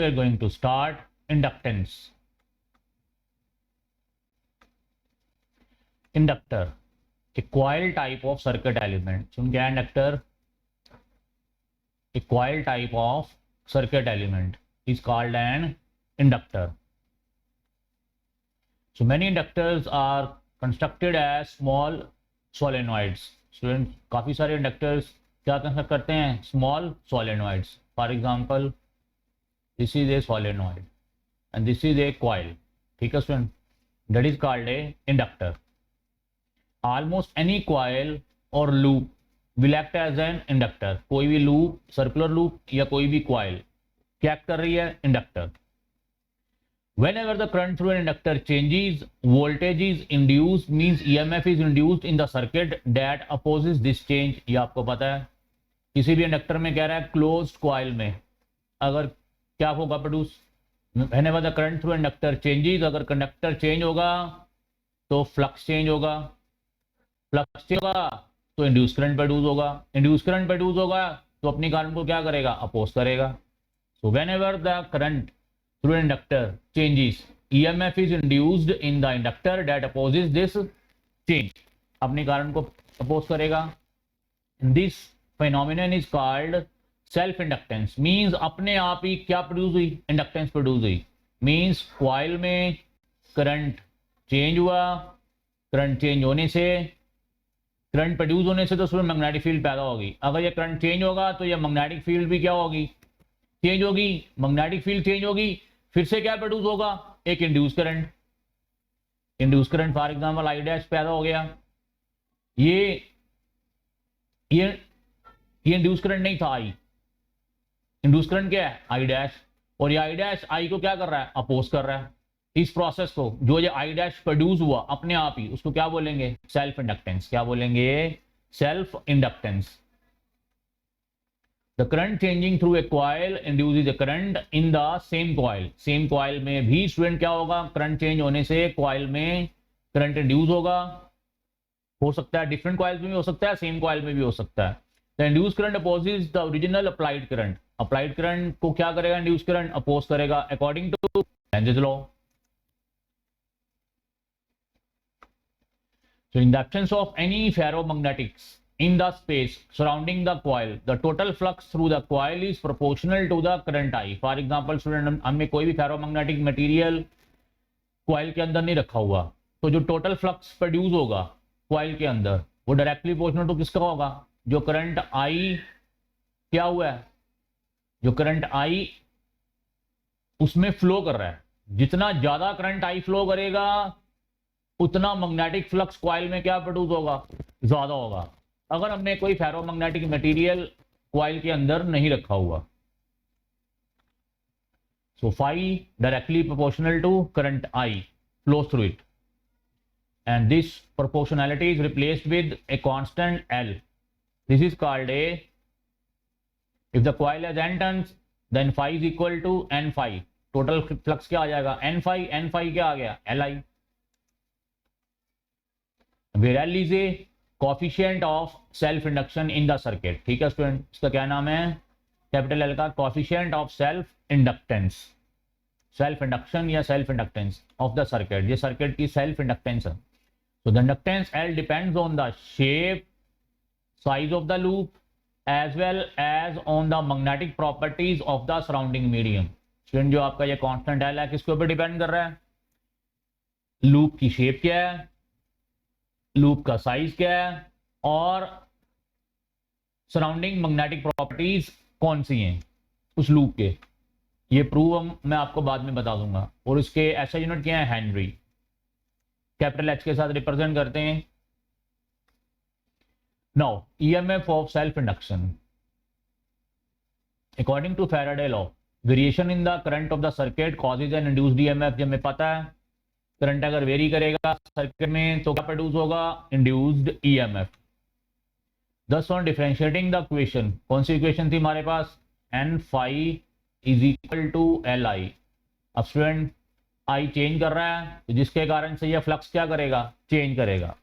are going to start inductance. Inductor, a coil type of circuit element. सुन क्या inductor? A coil type of circuit element is called an inductor. So many inductors are constructed as small solenoids. Students, काफी सारे inductors क्या construct करते हैं? Small solenoids. For example, this is a solenoid and this is a coil. ठीक है student, that is called a inductor. Almost any coil or loop will act as an inductor. कोई भी loop, circular loop या कोई भी coil क्या act कर रही है? Inductor. Whenever the current through an inductor changes, voltage is induced, means EMF is induced in the circuit that opposes this change. ये आपको पता है, किसी भी इंडक्टर में कह रहा है क्लोज्ड कॉइल में अगर क्या होगा produce, whenever the current through inductor changes, अगर कंडक्टर चेंज होगा तो फ्लक्स चेंज होगा, फ्लक्स चेंज होगा तो इंड्यूस करंट प्रोड्यूस होगा, इंड्यूस करंट प्रोड्यूस होगा तो अपनी करंट को क्या करेगा? अपोज करेगा. सो whenever the current through an inductor changes, EMF is induced in the inductor that opposes this change. अपनी करंट को अपोज करेगा. This phenomenon is called self inductance. Means अपने आप ही क्या प्रोड्यूस हुई? इंडक्टेंस प्रोड्यूस हुई. मीन्स कॉइल में current change हुआ, करंट चेंज होने से, करंट प्रोड्यूस होने से तो उसमें मैग्नेटिक फील्ड पैदा होगी. अगर ये करंट चेंज होगा तो ये मैग्नेटिक फील्ड भी क्या होगी? चेंज होगी. मैग्नेटिक फील्ड चेंज होगी, फिर से क्या प्रोड्यूस होगा? एक induce current. Induce current for example I dash पैदा हो गया. ये इंड्यूस करंट नहीं था, आई. इंड्यूस करंट क्या है? I dash. और ये आई डैश आई को क्या कर रहा है? अपोज कर रहा है. इस प्रोसेस को जो ये आई डैश प्रोड्यूस हुआ अपने आप ही, उसको क्या बोलेंगे? Self inductance. क्या बोलेंगे? Self inductance. The current changing through a coil induces A current in the same coil. Same coil में भी स्टूडेंट क्या होगा? करंट चेंज होने से कॉइल में करंट इंड्यूस होगा. हो सकता है डिफरेंट कॉइल्स में भी हो सकता है, सेम कॉइल में भी हो सकता है. The induce current opposes the original applied current. Applied current को क्या करेगा? इंड्यूस करंट अपोज करेगा according to Lenz's law. So in the absence of any ferromagnetics in the space surrounding the coil, the total flux through the coil is proportional to the current I. For example, student, हमने कोई भी ferromagnetic material coil के अंदर नहीं रखा हुआ, तो जो total flux produce होगा coil के अंदर वो डायरेक्टली प्रोपोर्शनल टू किसका होगा? जो करंट I क्या हुआ है? जो करंट I उसमें फ्लो कर रहा है. जितना ज्यादा करंट I फ्लो करेगा उतना मैग्नेटिक फ्लक्स कॉइल में क्या प्रोड्यूस होगा? ज्यादा होगा. अगर हमने कोई फेरोमैग्नेटिक मटेरियल कॉइल के अंदर नहीं रखा हुआ, so phi directly proportional to current I flows through it, and this proportionality is replaced with a constant L. This is called a, if the coil has n turns then phi is equal to n phi. Total flux क्या आ जाएगा? n phi क्या आ गया? li. where L is a coefficient of self induction in the circuit. ठीक है student, इसका क्या नाम है? कैपिटल L का coefficient of self inductance. Self induction या self inductance of the circuit. ये सर्किट की सेल्फ इंडक्टेंस है. So the inductance L depends on the shape, size of the loop as well as on the magnetic properties of the surrounding medium. Student, जो आपका ये constant L है किसके ऊपर depend कर रहा है? लूप की शेप क्या है, लूप का साइज क्या है, और सराउंडिंग मैग्नेटिक प्रॉपर्टीज कौन सी हैं उस लूप के. ये प्रूव मैं आपको बाद में बता दूंगा. और इसके ऐसा यूनिट क्या है? हेनरी. कैपिटल H के साथ रिप्रेजेंट करते हैं. Now EMF of self induction according to Faraday law, variation in the current of the circuit causes an induced EMF. जब हमें पता है करंट अगर वेरी करेगा सर्किट में तो क्या प्रोड्यूस होगा? Induced EMF. Thus on differentiating the equation, कौन सी इक्वेशन थी हमारे पास? n phi is equal to li. अब स्टूडेंट I चेंज कर रहा है तो जिसके कारण से यह फ्लक्स क्या करेगा? चेंज करेगा.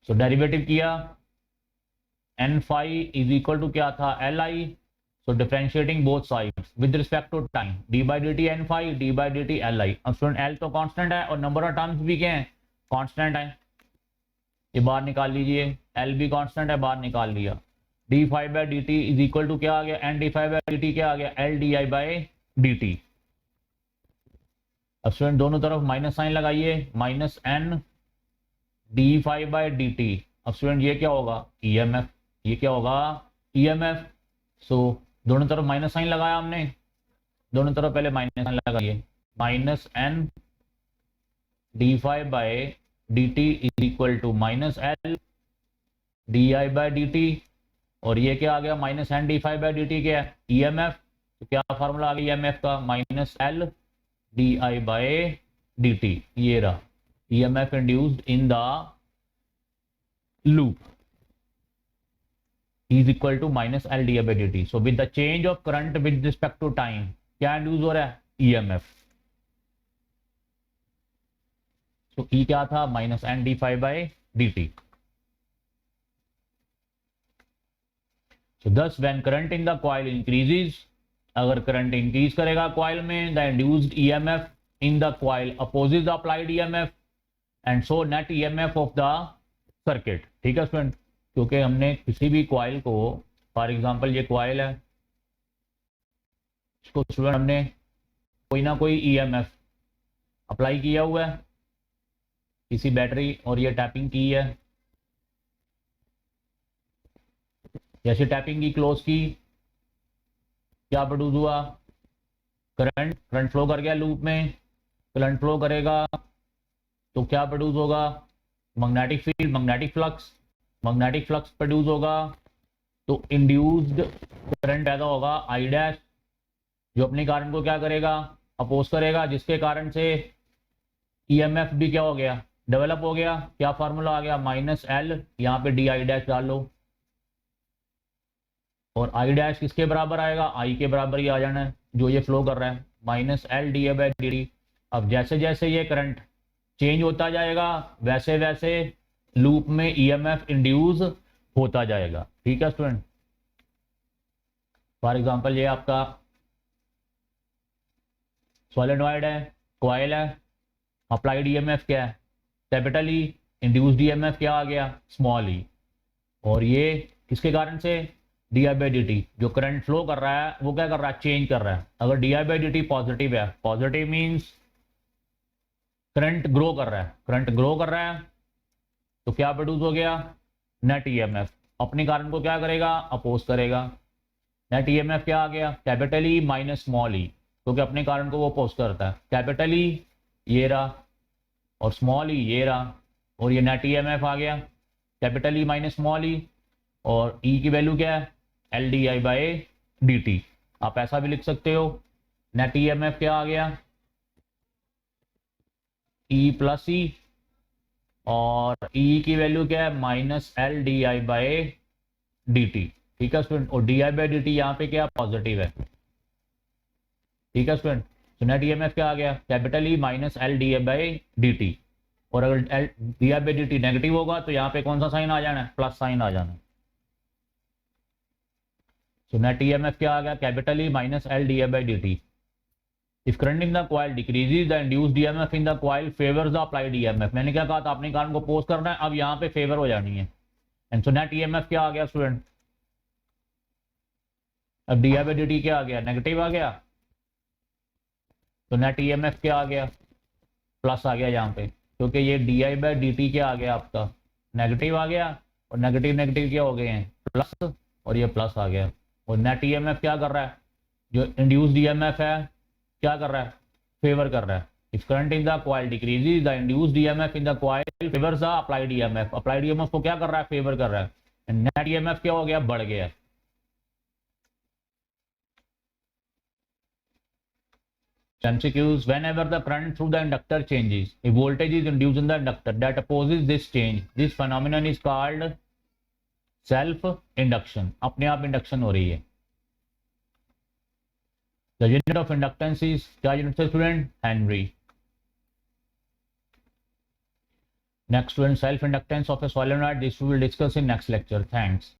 सो डेरिवेटिव किया, n phi is equal to क्या था? li. So differentiating both sides with respect to time, d by dt n phi, d by dt li. अब स्टूडेंट l तो कांस्टेंट है और नंबर ऑफ टर्म्स भी क्या है, कांस्टेंट है, ये बाहर निकाल लीजिए, l भी कांस्टेंट है, बाहर निकाल लिया, d phi by dt is equal to क्या आ गया, n d phi by dt क्या आ गया, l di by dt। अब स्टूडेंट दोनों तरफ माइनस साइन लगाइए, minus n d phi by dt। अब स्टूडेंट ये क्या होगा, EMF, ये क्या होगा, EMF। सो दोनों तरफ माइनस साइन लगाया हमने, दोनों तरफ पहले माइनस साइन लगाइए, minus n d phi by dt is equal to minus l di by dt, और ये क्या आ गया, minus n d phi by dt क्या है, EMF। तो क्या फार्मूला आ गया EMF का, minus l di by dt, ये रहा EMF induced in the loop is equal to minus L di by dt. So with the change of current with respect to time क्या induce हो रहा है, EMF। So E क्या था, minus n d phi by dt। So thus when current in the coil increases, अगर current increase करेगा coil में, the induced EMF in the coil opposes the applied EMF and so net EMF of the circuit। ठीक है student, क्योंकि हमने किसी भी coil को, फॉर एग्जांपल ये कॉइल है, इसको स्टूडेंट हमने कोई ना कोई EMF अप्लाई किया हुआ है किसी बैटरी, और ये टैपिंग की है, जैसे टैपिंग की क्लोज की, क्या प्रोड्यूस हुआ, करंट फ्लो कर गया लूप में, करंट फ्लो करेगा तो क्या प्रोड्यूस होगा, magnetic field, magnetic flux produce होगा, तो इंड्यूस्ड करंट पैदा होगा I डैश, जो अपने करंट को क्या करेगा, अपोज करेगा, जिसके कारण से EMF भी क्या हो गया, डेवलप हो गया। क्या फार्मूला आ गया, माइनस L, यहाँ पे डी आई डैश डाल लो, और I डैश किसके बराबर आएगा, I के बराबर ही आ जाना है जो ये फ्लो कर रहा है, minus L D by D. अब जैसे जैसे ये करंट चेंज होता जाएगा वैसे वैसे लूप में EMF इंड्यूस होता जाएगा। ठीक है स्टूडेंट, फॉर एग्जांपल ये आपका सॉलिनॉइड है, कॉइल है, अप्लाइड EMF क्या है, कैपिटल E, इंड्यूस्ड EMF क्या आ गया, स्मॉल e, और ये किसके कारण से, D I by D T, जो करंट फ्लो कर रहा है वो क्या कर रहा है, चेंज कर रहा है। अगर D I by D T positive है, पॉजिटिव मीन्स करंट ग्रो कर रहा है, करंट ग्रो कर रहा है तो क्या प्रोड्यूस हो गया, नेट EMF, अपने कारण को क्या करेगा, अपोज करेगा। नेट EMF क्या आ गया, capital E minus small e, क्योंकि अपने कारण को वो अपोज करता है। कैपिटल E ये रहा और स्मॉल e ये रहा, और ये नेट EMF आ गया, capital E minus small e, और E की वैल्यू क्या है, L D I by D T. आप ऐसा भी लिख सकते हो, नेट EMF क्या आ गया, E प्लस ई, और E की वैल्यू क्या है, minus L D I by D T. ठीक है स्टूडेंट, और D I by D T यहाँ पे क्या पॉजिटिव है। ठीक है स्टूडेंट, तो नेट EMF क्या आ गया, capital E minus L D I by D T, और अगर L D I by D T negative होगा तो यहाँ पे कौन सा साइन आ जाना है, प्लस साइन आ जाना है। So net EMF क्या आ गया, capital E minus L D I by D T. If current in the coil decreases, the induced EMF in the coil favors the applied EMF। मैंने क्या कहा था, अपने कारण को पोज करना है, अब यहाँ पे फेवर हो जानी है। एंड सो नेट EMF क्या आ गया स्टूडेंट, अब D I by D T क्या आ गया, नेगेटिव आ गया, तो नेट EMF क्या आ गया, प्लस आ गया यहाँ पे, क्योंकि ये D I by D T क्या आ गया आपका, नेगेटिव आ गया, और नेगेटिव नेगेटिव क्या हो गए हैं, प्लस, और ये प्लस आ गया। और नेट EMF क्या कर रहा है, जो इंड्यूस्ड EMF है क्या कर रहा है, फेवर कर रहा है। If current in the coil decreases, the induced EMF in the coil favours the applied EMF। Applied EMF को क्या कर रहा है, फेवर कर रहा है, एंड नेट EMF क्या हो गया, बढ़ गया। MCQs, whenever the current through the inductor changes, a voltage is induced in the inductor that opposes this change. This phenomenon is called self induction। अपने आप इंडक्शन हो रही है। The unit of inductance is, क्या unit है student, Henry. Next student, self inductance of a solenoid. This we will discuss in next lecture. Thanks.